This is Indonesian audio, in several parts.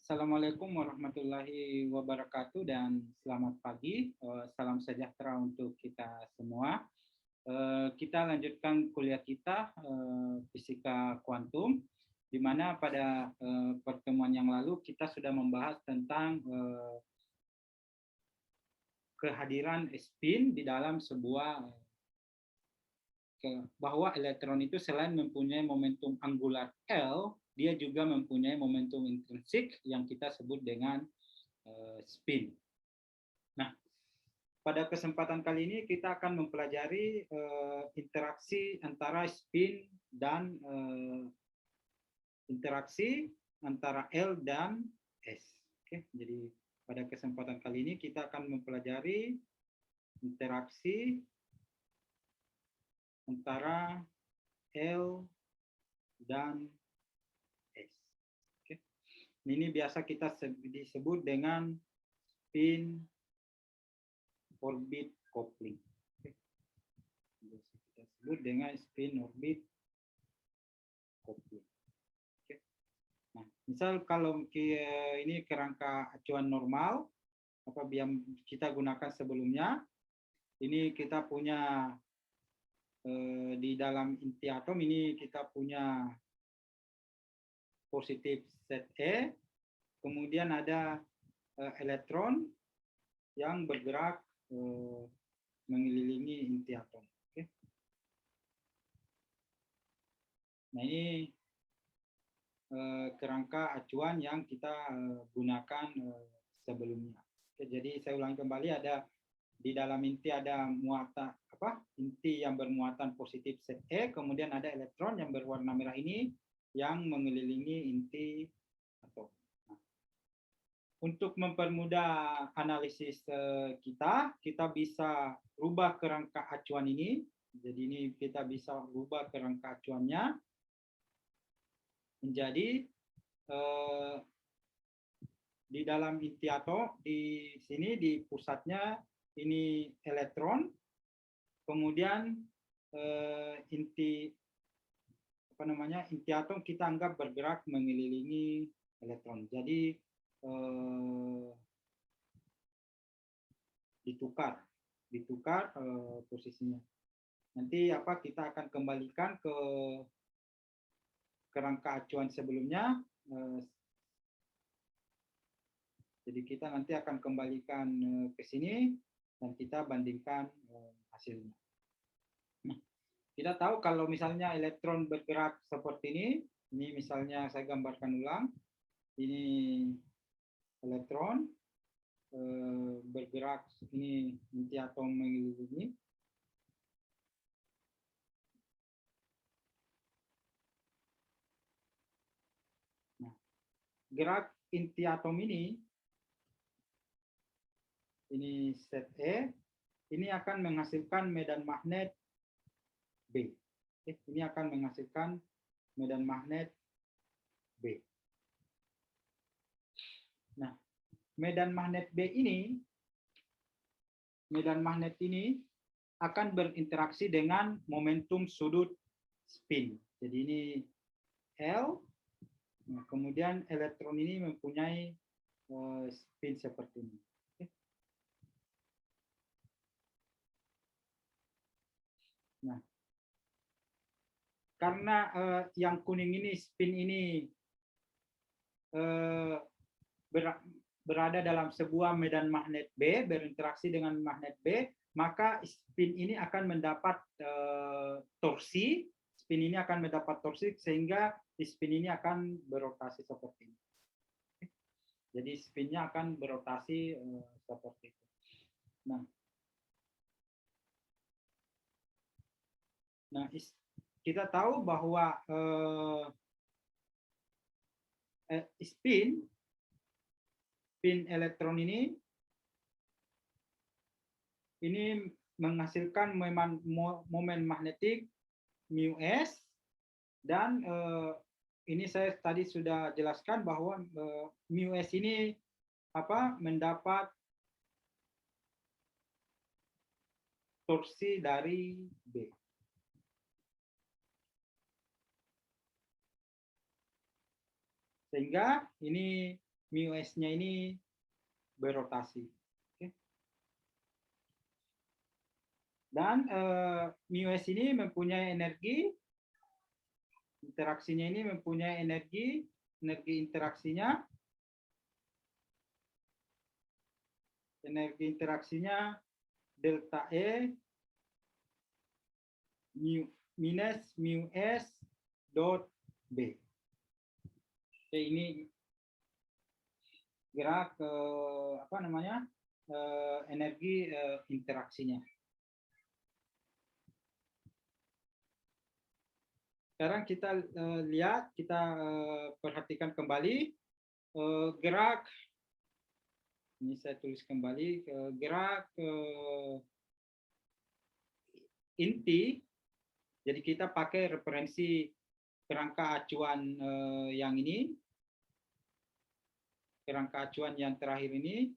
Assalamualaikum warahmatullahi wabarakatuh dan selamat pagi. Salam sejahtera untuk kita semua. Kita lanjutkan kuliah kita fisika kuantum, di mana pada pertemuan yang lalu kita sudah membahas tentang kehadiran spin di dalam sebuah bahwa elektron itu selain mempunyai momentum angular L, dia juga mempunyai momentum intrinsik yang kita sebut dengan spin. Nah, pada kesempatan kali ini kita akan mempelajari interaksi antara spin dan interaksi antara L dan S. Oke, jadi pada kesempatan kali ini kita akan mempelajari interaksi antara L dan S. Oke. Ini biasa kita disebut dengan spin orbit coupling. Oke. Biasa kita sebut dengan spin orbit coupling. Oke. Nah, misal kalau ini kerangka acuan normal, apa yang kita gunakan sebelumnya, ini kita punya di dalam inti atom ini kita punya positif Ze, kemudian ada elektron yang bergerak mengelilingi inti atom. Oke. Nah, ini kerangka acuan yang kita gunakan sebelumnya. Oke, jadi saya ulangi kembali, ada di dalam inti ada muatan inti yang bermuatan positif Ze, kemudian ada elektron yang berwarna merah ini yang mengelilingi inti atom. Nah, untuk mempermudah analisis kita bisa rubah kerangka acuan ini. Jadi ini kita bisa rubah kerangka acuannya menjadi di dalam inti atom, di sini di pusatnya ini elektron, kemudian inti atom kita anggap bergerak mengelilingi elektron. Jadi ditukar posisinya. Nanti kita akan kembalikan ke kerangka acuan sebelumnya. Jadi kita nanti akan kembalikan ke sini dan kita bandingkan hasilnya. Nah, kita tahu kalau misalnya elektron bergerak seperti ini misalnya saya gambarkan ulang, ini elektron bergerak, ini inti atom mengelilingi. Nah, gerak inti atom ini Ze, ini akan menghasilkan medan magnet B. Ini akan menghasilkan medan magnet B. Nah, medan magnet ini akan berinteraksi dengan momentum sudut spin. Jadi ini L, nah, kemudian elektron ini mempunyai spin seperti ini. Nah, karena yang kuning ini spin ini berada dalam sebuah medan magnet B, berinteraksi dengan magnet B, maka spin ini akan mendapat torsi. Spin ini akan mendapat torsi sehingga spin ini akan berotasi seperti ini. Jadi spinnya akan berotasi seperti itu. Nah, kita tahu bahwa spin elektron ini menghasilkan momen magnetik μs, dan ini saya tadi sudah jelaskan bahwa μs ini mendapat torsi dari B. Sehingga ini μs-nya ini berotasi. Oke. Dan μs ini mempunyai energi, interaksinya ini mempunyai energi interaksinya, delta E minus μs dot B. Oke, ini gerak energi interaksinya. Sekarang kita lihat, kita perhatikan kembali gerak. Ini saya tulis kembali gerak inti. Jadi kita pakai referensi kerangka acuan yang ini, kerangka acuan yang terakhir ini.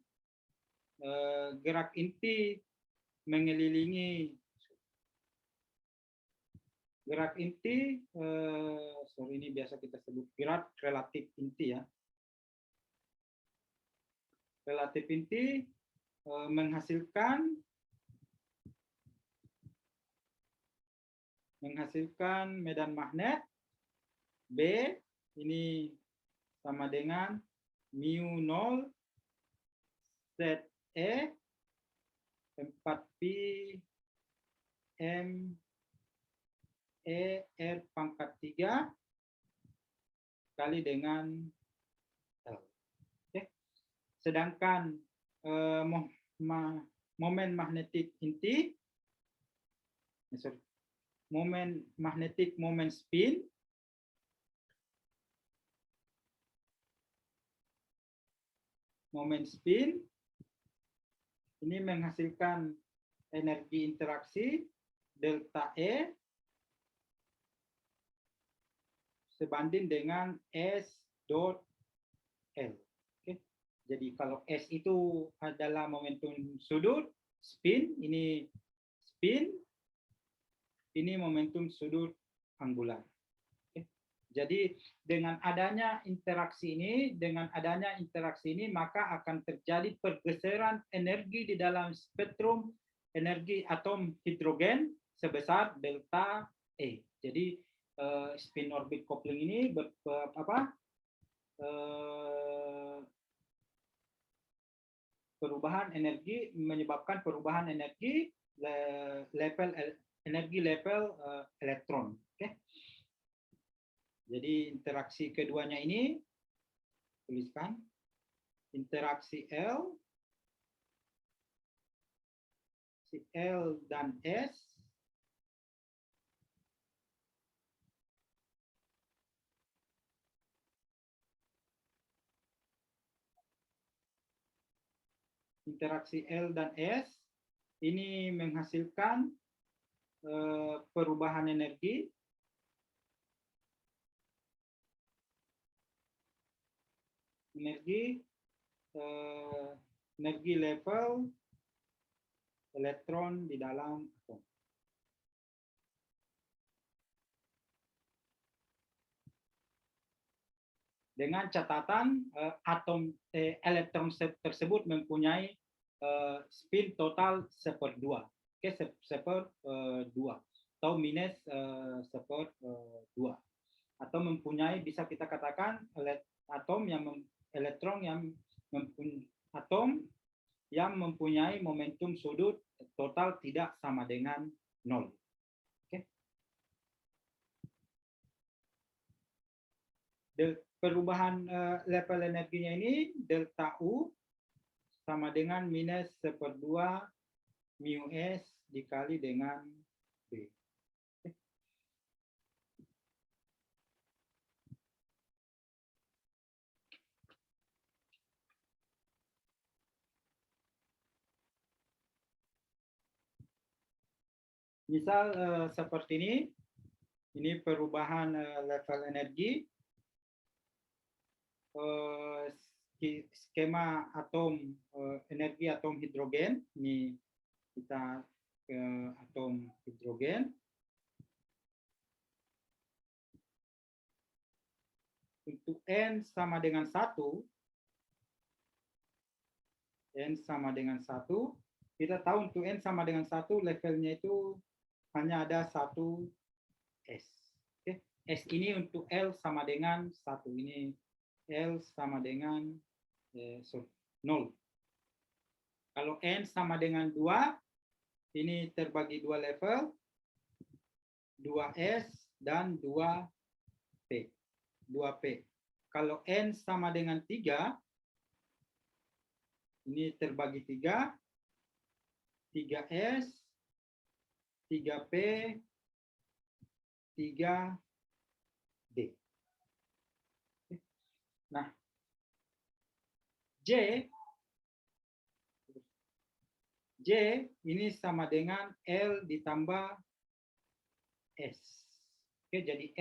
Gerak inti mengelilingi gerak inti, ini biasa kita sebut gerak relatif inti ya. Relatif inti menghasilkan medan magnet B ini sama dengan mu0 ZE 4pi M E R pangkat 3 kali dengan L. Oke. Sedangkan momen magnetik inti, momen magnetik, momen spin ini menghasilkan energi interaksi delta E sebanding dengan S dot L. Oke. Jadi kalau S itu adalah momentum sudut, spin, ini momentum sudut angular. Oke. Jadi dengan adanya interaksi ini, maka akan terjadi pergeseran energi di dalam spektrum energi atom hidrogen sebesar delta E. Jadi spin orbit coupling ini menyebabkan perubahan energi level elektron. Okay. Jadi interaksi keduanya ini tuliskan interaksi L dan S ini menghasilkan perubahan energi level elektron di dalam atom. Dengan catatan elektron tersebut mempunyai spin total 1/2, oke, 1/2 atau minus 1/2, atau mempunyai, bisa kita katakan atom yang mempunyai momentum sudut total tidak sama dengan 0. Oke. Perubahan level energinya ini delta U sama dengan minus 1/2 mu S dikali dengan B. Misal seperti ini perubahan level energi, skema atom, energi atom hidrogen. Ini kita ke atom hidrogen. Untuk N sama dengan 1, N sama dengan 1. Kita tahu untuk N sama dengan 1, levelnya itu hanya ada 1 S. Oke. S ini untuk L sama dengan 1. Ini L sama dengan 0. Kalau N sama dengan 2, ini terbagi 2 level, 2S dan 2P. 2P. Kalau N sama dengan 3, ini terbagi 3, 3S, 3P, 3D. Nah, J ini sama dengan L ditambah S. Oke, jadi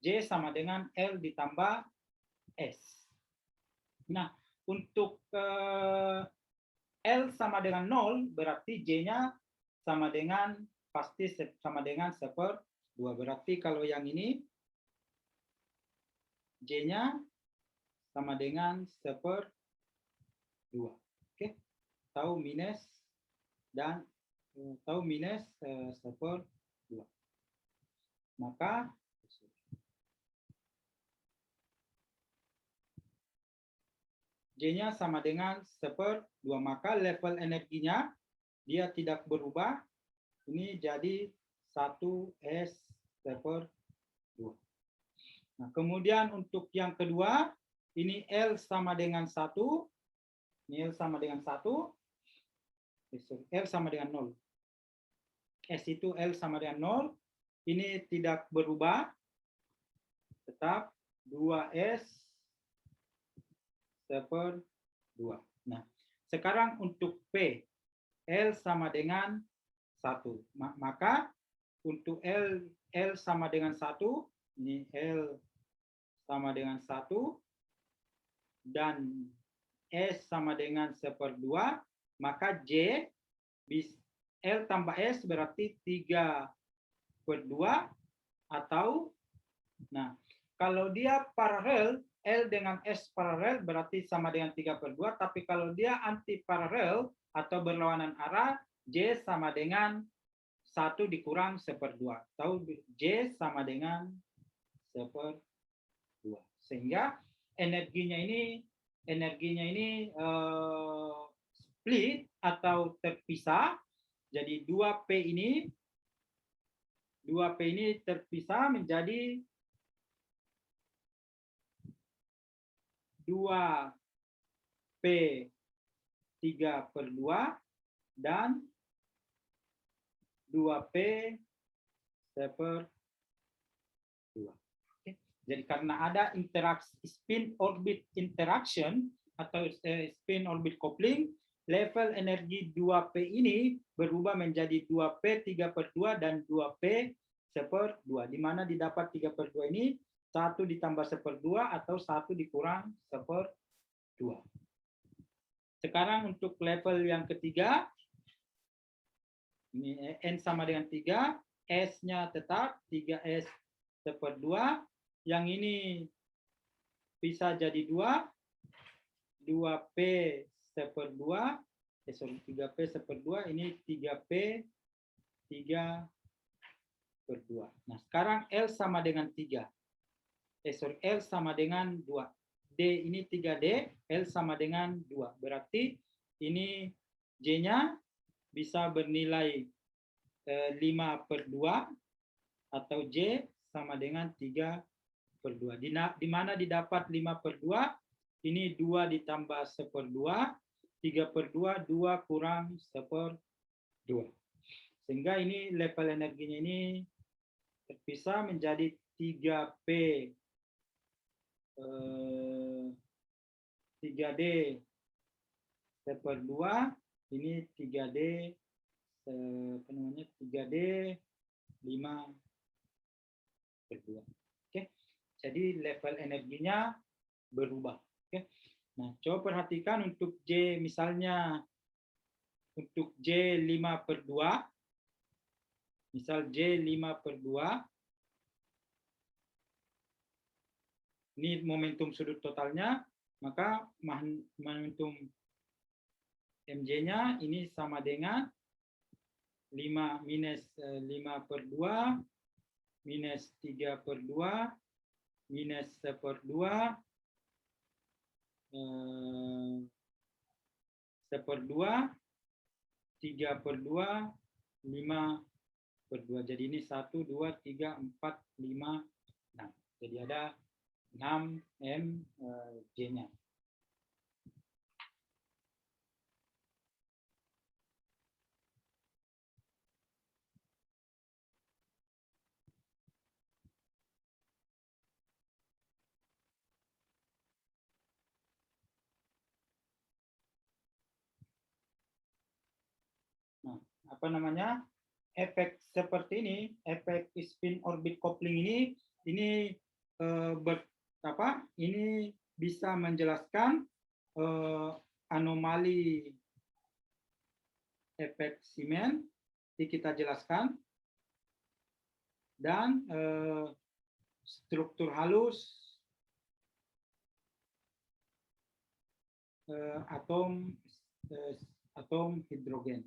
J sama dengan L ditambah S. Nah, untuk L sama dengan 0, berarti J-nya sama dengan, pasti sama dengan 1/2. Berarti kalau yang ini, J-nya sama dengan 1/2. Oke, tahu minus dan tahu minus 1/2. Maka J-nya sama dengan 1/2, maka level energinya dia tidak berubah. Ini jadi 1S/2. Nah, kemudian untuk yang kedua, ini L sama dengan 1. Ini L sama dengan 1. L sama dengan 0. S itu L sama dengan 0. Ini tidak berubah. Tetap 2S/2. Nah, sekarang untuk P, L sama dengan 1. Maka untuk L sama dengan 1, ini L sama dengan 1, dan S sama dengan 1/2, maka J, L tambah S berarti 3/2, atau, nah, kalau dia paralel, L dengan S paralel berarti sama dengan 3/2, tapi kalau dia anti paralel atau berlawanan arah, J sama dengan 1 dikurang 1/2. Tahu J sama dengan 1/2. Sehingga energinya ini split atau terpisah. Jadi 2P ini terpisah menjadi 2P 3/2 dan 2P 1/2. Oke. Jadi karena ada interaksi spin orbit interaction atau spin orbit coupling, level energi 2P ini berubah menjadi 2P 3/2 dan 2P 1/2. Di mana didapat 3/2 ini 1 ditambah 1/2 atau 1 dikurang 1/2. Sekarang untuk level yang ketiga, ini N sama dengan 3, S-nya tetap 3S 1/2. Yang ini bisa jadi 2, 2P 1/2, 3P 1/2, ini 3P 3/2. Nah, sekarang L sama dengan 3. L sama dengan 2. D ini 3D, L sama dengan 2. Berarti ini J-nya bisa bernilai 5/2 atau J sama dengan 3/2. Di mana didapat 5/2? Ini 2 ditambah 1/2, 3/2, 2 kurang 1/2. Sehingga ini level energinya ini terpisah menjadi 3P 3D 1/2, ini 3D 3D 5/2. Oke. Jadi level energinya berubah. Oke. Nah, coba perhatikan untuk J, misalnya untuk J 5/2, misal J 5/2, ini momentum sudut totalnya, maka momentum MJ-nya ini sama dengan 5 minus 5/2 minus 3/2 minus 1/2 1/2 3/2 5/2. Jadi ini 1 2 3 4 5 6. Jadi ada 6 MJ-nya. Nah, apa namanya? Efek seperti ini, efek spin orbit coupling ini ini bisa menjelaskan anomali efek Siemens yang kita jelaskan, dan struktur halus atom hidrogen.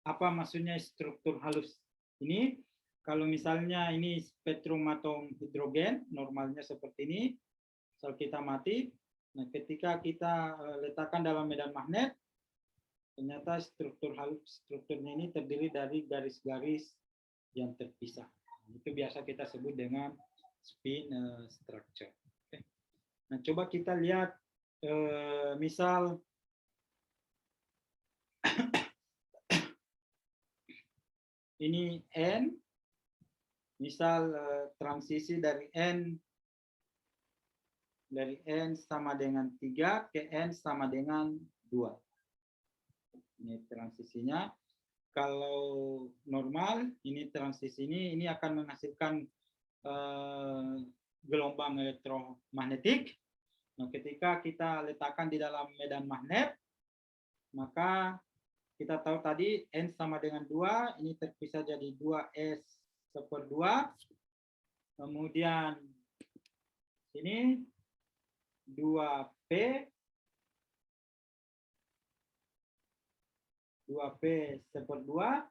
Apa maksudnya struktur halus ini? Kalau misalnya ini spektrum atom hidrogen, normalnya seperti ini, sel kita mati. Nah, ketika kita letakkan dalam medan magnet, ternyata strukturnya ini terdiri dari garis-garis yang terpisah. Itu biasa kita sebut dengan spin structure. Oke. Nah, coba kita lihat misal ini N, misal transisi dari N sama dengan 3 ke N sama dengan 2. Ini transisinya. Kalau normal, ini transisi ini akan menghasilkan gelombang elektromagnetik. Nah, ketika kita letakkan di dalam medan magnet, maka kita tahu tadi N sama dengan 2, ini terpisah jadi 2s/2. Kemudian ini 2p 2p/2.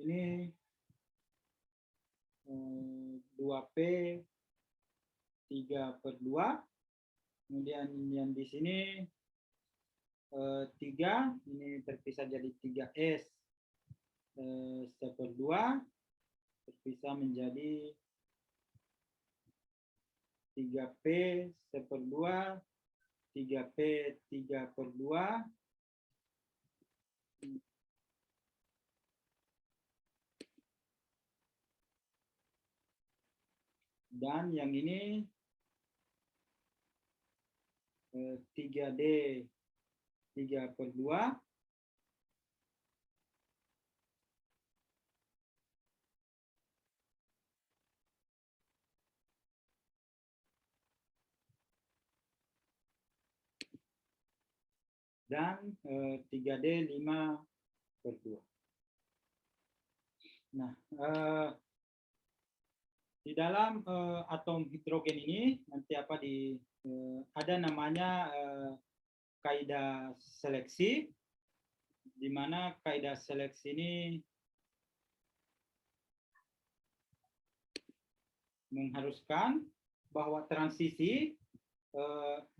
Ini 2p 3/2. Kemudian yang di sini 3, ini terpisah jadi 3s/2, terpisah menjadi 3p/2, 3p/2. Dan yang ini 3D 3/2. Dan 3D 5/2. Nah, di dalam atom hidrogen ini nanti ada namanya kaidah seleksi, di mana kaidah seleksi ini mengharuskan bahwa transisi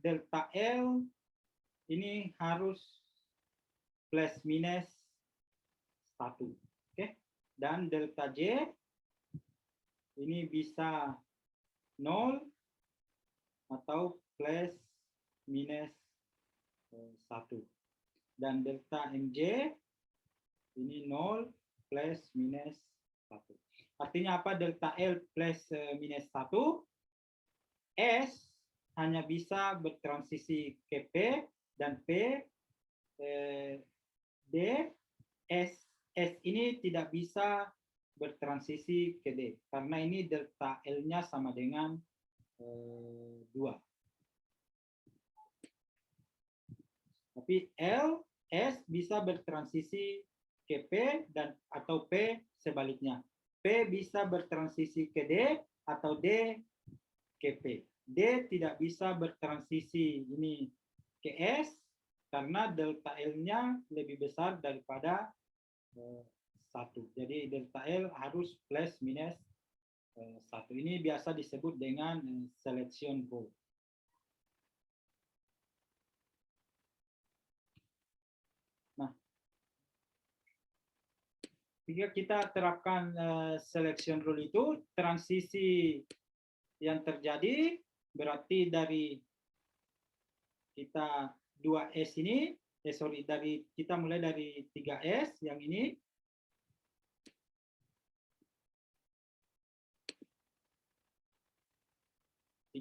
delta L ini harus plus minus 1. Oke. Dan delta J ini bisa 0 atau plus minus 1. Dan delta MJ ini 0 plus minus 1. Artinya apa delta L plus minus 1? S hanya bisa bertransisi ke P, dan P D, S ini tidak bisa bertransisi ke D, karena ini delta L-nya sama dengan 2. Tapi L, S bisa bertransisi ke P atau P sebaliknya. P bisa bertransisi ke D, atau D ke P. D tidak bisa bertransisi ini ke S karena delta L-nya lebih besar daripada 1. Jadi delta L harus plus minus 1. Ini biasa disebut dengan selection rule. Nah, jika kita terapkan selection rule itu, transisi yang terjadi berarti dari kita 2S ini, dari kita mulai dari 3S yang ini,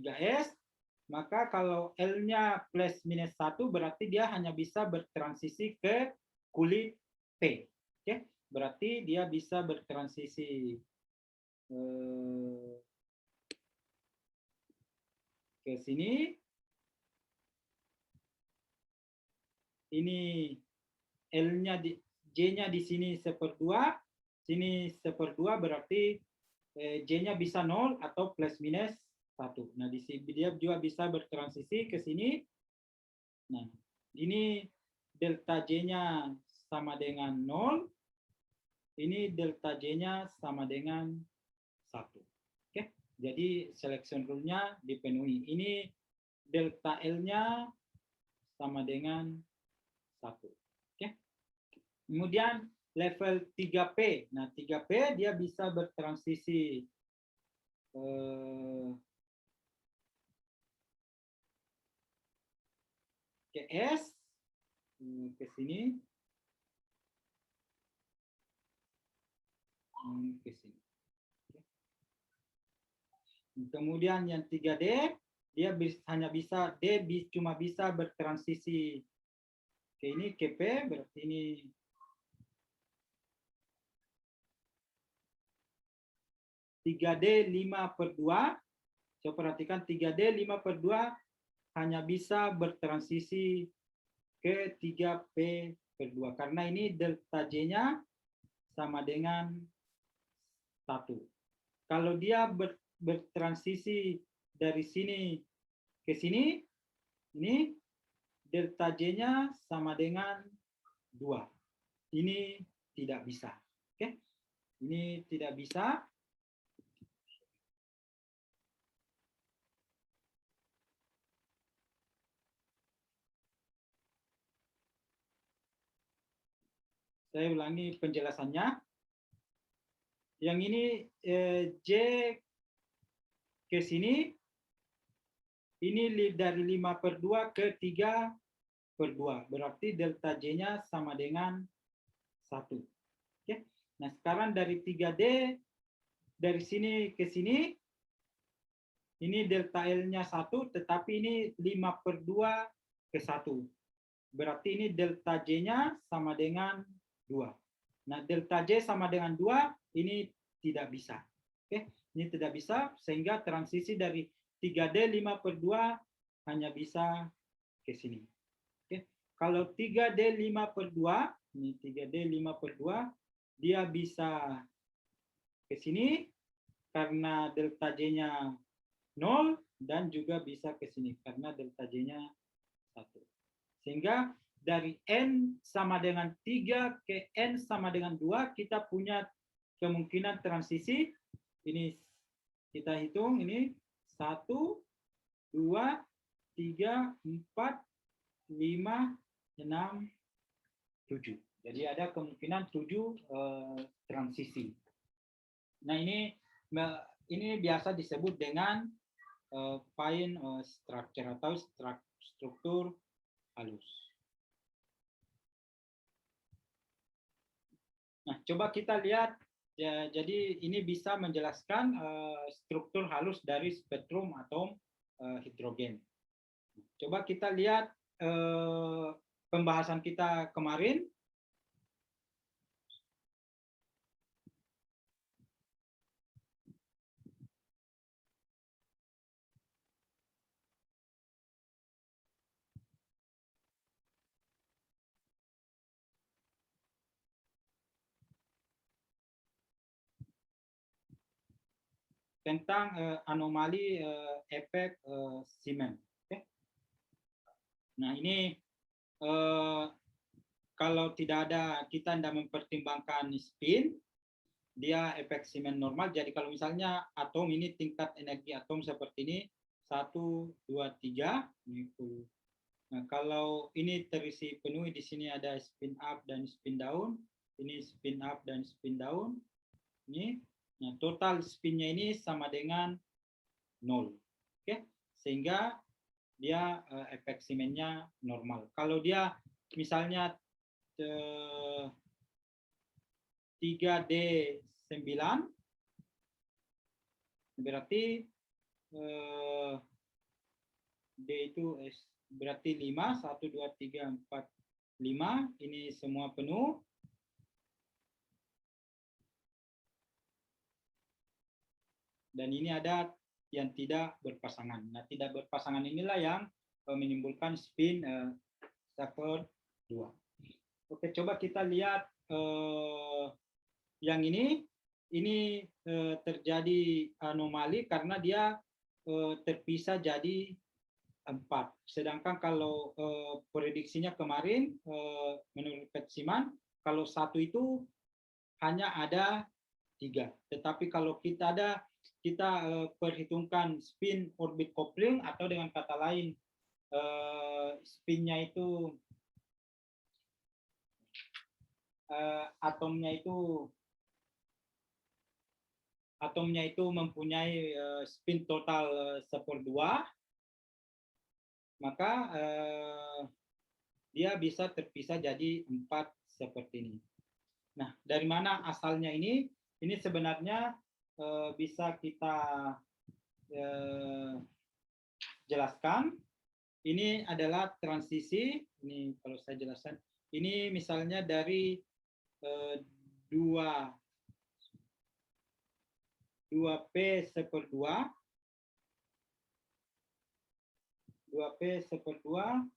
S, maka kalau L-nya plus minus 1 berarti dia hanya bisa bertransisi ke kulit P. Oke, berarti dia bisa bertransisi ke sini. Ini L-nya J-nya di sini 1/2, sini 1/2 berarti J-nya bisa 0 atau plus minus 1. Nah, di sini dia juga bisa bertransisi ke sini. Nah, ini delta J-nya sama dengan 0. Ini delta J-nya sama dengan 1. Oke, jadi selection rule-nya dipenuhi. Ini delta L-nya sama dengan 1. Oke. Kemudian level 3P. Nah, 3P dia bisa bertransisi ke S, ke sini, ke sini. Kemudian yang 3D, dia hanya bisa, D cuma bisa bertransisi ke ini, ke P, berarti ini tiga D 5/2. Coba perhatikan 3D 5/2 hanya bisa bertransisi ke 3P/2 karena ini delta J-nya sama dengan 1. Kalau dia bertransisi dari sini ke sini, ini delta J-nya sama dengan 2. Ini tidak bisa. Oke? Ini tidak bisa. Saya ulangi penjelasannya. Yang ini J ke sini, ini dari 5/2 ke 3/2. Berarti delta J-nya sama dengan 1. Oke. Nah, sekarang dari 3D, dari sini ke sini, ini delta L-nya 1, tetapi ini 5/2 ke 1. Berarti ini delta J-nya sama dengan 2. Nah, delta J sama dengan 2, ini tidak bisa. Oke, ini tidak bisa, sehingga transisi dari 3D 5/2 hanya bisa ke sini. Oke, kalau 3D 5/2, ini 3D 5/2, dia bisa ke sini, karena delta J-nya 0, dan juga bisa ke sini, karena delta J-nya 1. Sehingga dari N sama dengan 3 ke N sama dengan 2, kita punya kemungkinan transisi. Ini kita hitung, ini 1, 2, 3, 4, 5, 6, 7. Jadi ada kemungkinan 7 transisi. Nah, ini biasa disebut dengan fine structure atau struktur halus. Nah, coba kita lihat. Ya, jadi ini bisa menjelaskan struktur halus dari spektrum atom hidrogen. Coba kita lihat pembahasan kita kemarin. tentang anomali efek Siemens. Okay? Nah ini kalau tidak ada, kita tidak mempertimbangkan spin, dia efek Siemens normal. Jadi kalau misalnya atom ini tingkat energi atom seperti ini 1, 2, 3. Nah, kalau ini terisi penuh, di sini ada spin up dan spin down. Ini spin up dan spin down. Ini, nah total spinnya ini sama dengan 0. Oke, sehingga dia efek Siemens-nya normal. Kalau dia misalnya 3D9 berarti D itu berarti 5, 1, 2, 3, 4, 5. Ini semua penuh. Dan ini ada yang tidak berpasangan. Nah, tidak berpasangan inilah yang menimbulkan spin Stafford 2. Oke, coba kita lihat yang ini terjadi anomali karena dia terpisah jadi 4. Sedangkan kalau prediksinya kemarin menurut Petsiman, kalau 1 itu hanya ada 3. Tetapi kalau kita perhitungkan spin orbit coupling, atau dengan kata lain spinnya itu atomnya itu mempunyai spin total 1/2, maka dia bisa terpisah jadi 4 seperti ini. Nah, dari mana asalnya ini? Ini sebenarnya bisa kita jelaskan. Ini adalah transisi. Ini kalau saya jelaskan, ini misalnya dari 2P/2 2P/2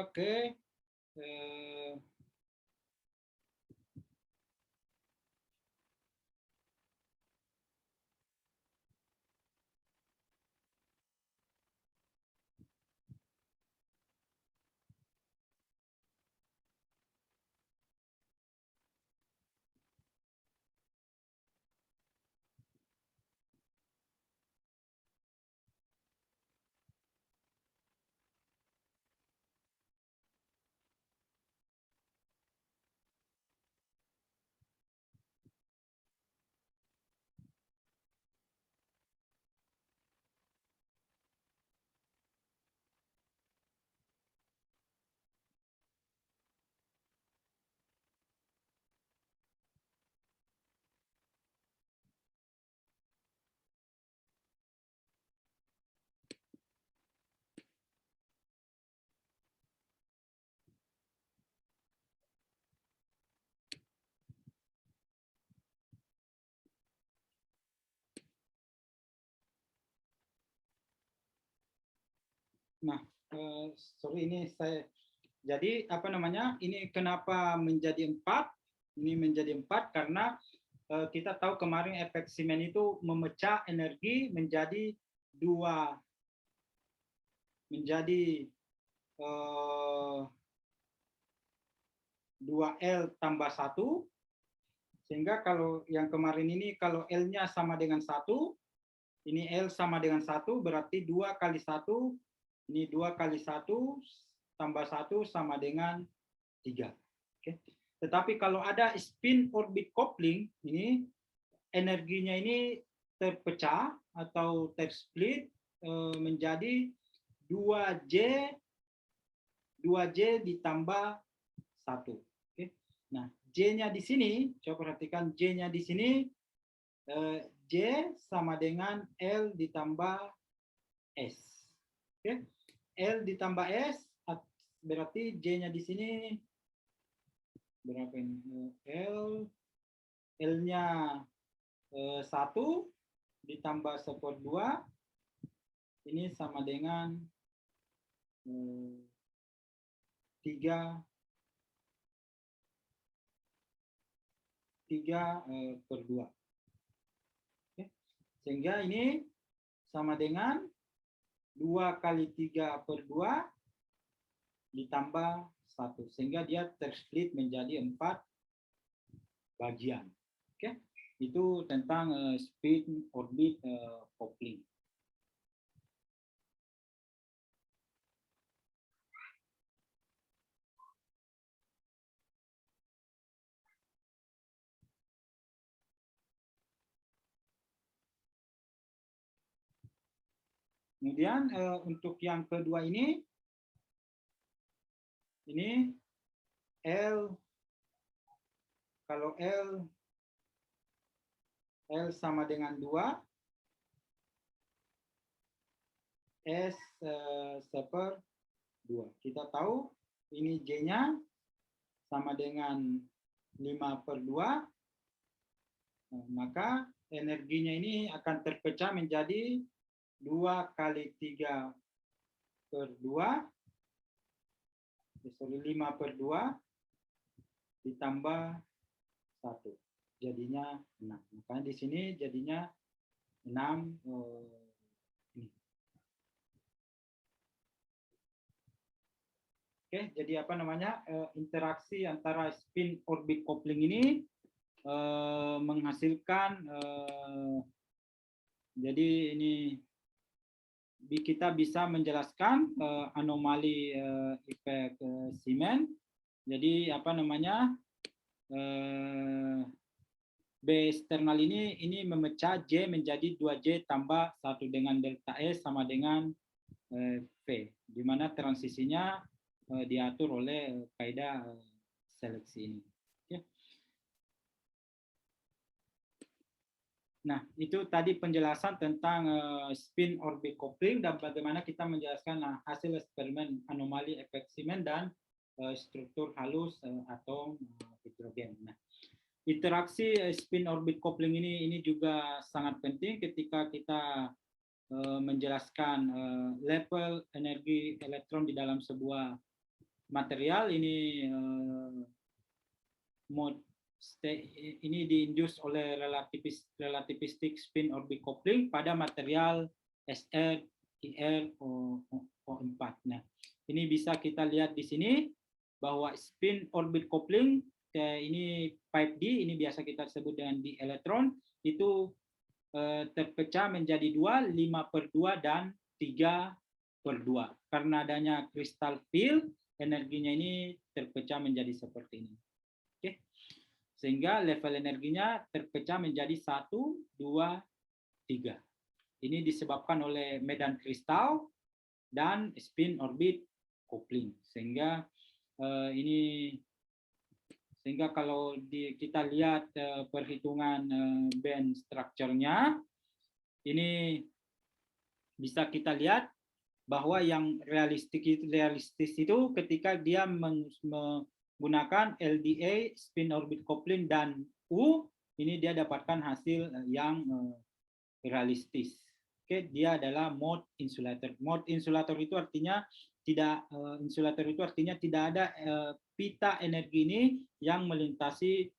ke 4. Nah, sorry, ini saya, jadi apa namanya, ini kenapa menjadi 4? Ini menjadi 4 karena kita tahu kemarin efek Siemens itu memecah energi menjadi 2 2L tambah 1, sehingga kalau yang kemarin ini, kalau L-nya sama dengan 1, ini L sama dengan 1, berarti 2 kali 1, ini 2 kali 1 tambah 1 sama dengan 3. Oke. Tetapi kalau ada spin orbit coupling, ini energinya ini terpecah atau tersplit menjadi 2J ditambah 1. Oke. Nah, J-nya di sini, coba perhatikan J-nya di sini, J sama dengan L ditambah S. Oke. L ditambah S, berarti J-nya di sini berapa ini? L-nya 1 ditambah 1/2, ini sama dengan 3/2. Oke. Sehingga ini sama dengan 2 kali 3/2 ditambah 1. Sehingga dia tersplit menjadi 4 bagian. Oke. Itu tentang spin orbit coupling. Kemudian untuk yang kedua ini L, kalau L sama dengan 2, S 1/2. Kita tahu ini J-nya sama dengan 5/2, maka energinya ini akan terpecah menjadi 2 kali 3/2, 5/2 ditambah 1. Jadinya 6. Makanya di sini jadinya 6 ini. Oke, jadi apa namanya? Interaksi antara spin orbit coupling ini menghasilkan jadi ini kita bisa menjelaskan anomali efek Siemens. Jadi apa namanya? B eksternal ini memecah J menjadi 2J tambah 1 dengan delta S sama dengan V, di mana transisinya diatur oleh kaidah seleksi ini. Oke. Nah, itu tadi penjelasan tentang spin orbit coupling dan bagaimana kita menjelaskan hasil eksperimen anomali efek Siemens dan struktur halus atom hidrogen. Nah, interaksi spin orbit coupling ini juga sangat penting ketika kita menjelaskan level energi elektron di dalam sebuah material. Ini mode ini diindus oleh relativistic spin orbit coupling pada material SR, IR, O4. Nah, ini bisa kita lihat di sini bahwa spin orbit coupling ini pipe D, ini biasa kita sebut dengan D elektron, itu terpecah menjadi 2, 5/2 dan 3/2. Karena adanya crystal field, energinya ini terpecah menjadi seperti ini. Oke. Sehingga level energinya terpecah menjadi 1, 2, 3. Ini disebabkan oleh medan kristal dan spin orbit coupling. Sehingga sehingga kalau kita lihat perhitungan band structure-nya, ini bisa kita lihat bahwa yang realistis itu ketika dia menggunakan LDA, spin orbit coupling, dan U, ini dia dapatkan hasil yang realistis. Oke, dia adalah mode insulator. Mode insulator itu artinya tidak ada pita energi ini yang melintasi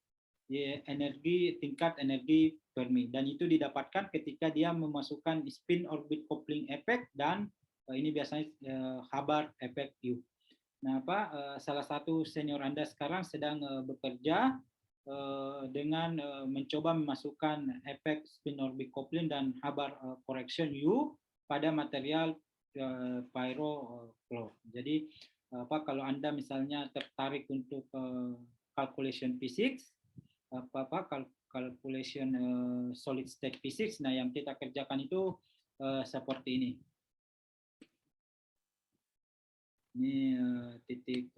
tingkat energi Fermi, dan itu didapatkan ketika dia memasukkan spin orbit coupling effect dan ini biasanya Hubbard effect U. Nah, salah satu senior Anda sekarang sedang bekerja dengan mencoba memasukkan efek spin orbit coupling dan Hubbard correction U pada material pyrofluor. Jadi kalau Anda misalnya tertarik untuk calculation physics, calculation solid state physics, nah yang kita kerjakan itu seperti ini. Ini titik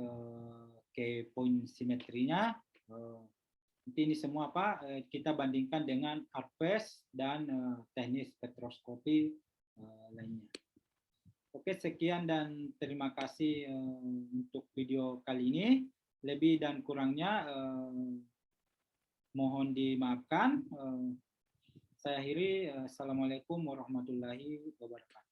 ke point simetrinya. Nanti ini semua kita bandingkan dengan ARPES dan teknik spektroskopi lainnya. Oke, sekian dan terima kasih untuk video kali ini. Lebih dan kurangnya mohon dimaafkan. Saya akhiri. Assalamualaikum warahmatullahi wabarakatuh.